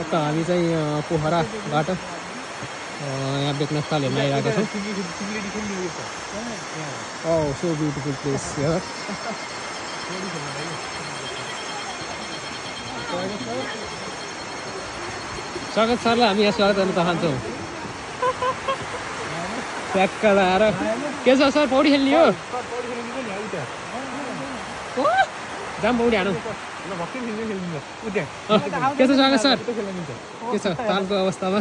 हामी चाहिँ पोखराबाट यहाँ बेच्न स्थल हेर्न आइरहेका छौँ। Oh, so beautiful place here. स्वागत सरलाई हामी यहाँ स्वागत गर्न चाहन्छौँ। ट्याक्क लगाएर के छ सर, पौडी खेल्ने हो? जाम पौडी हानौँ। के छ स्वागत सर, के छ तालको अवस्थामा?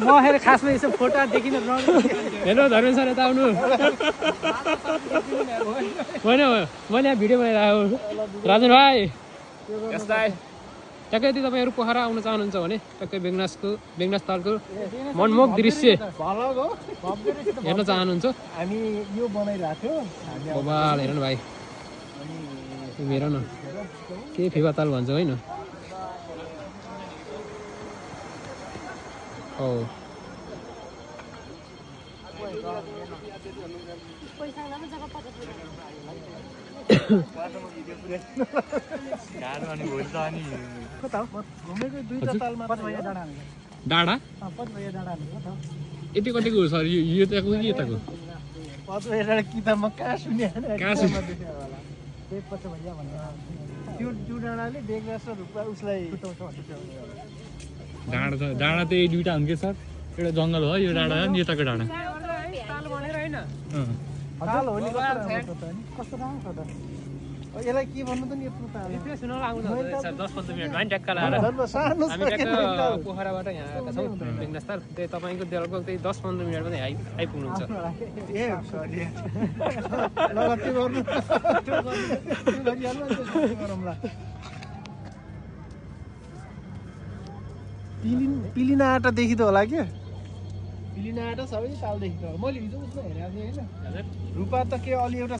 म खासमा यसो फोटो देखिन हेलो धर्मेन सर, यता आउनु। होइन मैले यहाँ भिडियो बनाइरहेको राजन भाइ। ट्याक्कै यदि तपाईँहरू पोखरा आउन चाहनुहुन्छ भने ट्याक्कै बेगनास तालको मनमोहक दृश्य हेर्न चाहनुहुन्छ। हामी यो बनाइरहेको थियौँ। बबाल हेर न भाइ, हेर न के फेवा ताल भन्छ होइन। हो डाँडा यति कतिको हो सर? यो यताको कि यताको? डाँडा त यही दुइटा हुन् कि सर? एउटा जङ्गल हो, यो डाँडा हो नि यताको डाँडा। यसलाई के भन्नु त नि, 10-15 मिनटमा नि ट्याक्क लगाएर हामी ट्याक्क पोखराबाट यहाँ आएका छौँ बेगनास ताल। त्यही तपाईँको लगभग त्यही 10-15 मिनटमा चाहिँ आइपुग्नुहुन्छ। पिलिना आँटा देखिँदो होला क्या? पिलिना आँटा सबै ताल देखिँदो होला। मैले हिजो उसमा हेरेको थिएँ होइन, रूपा त के अलि एउटा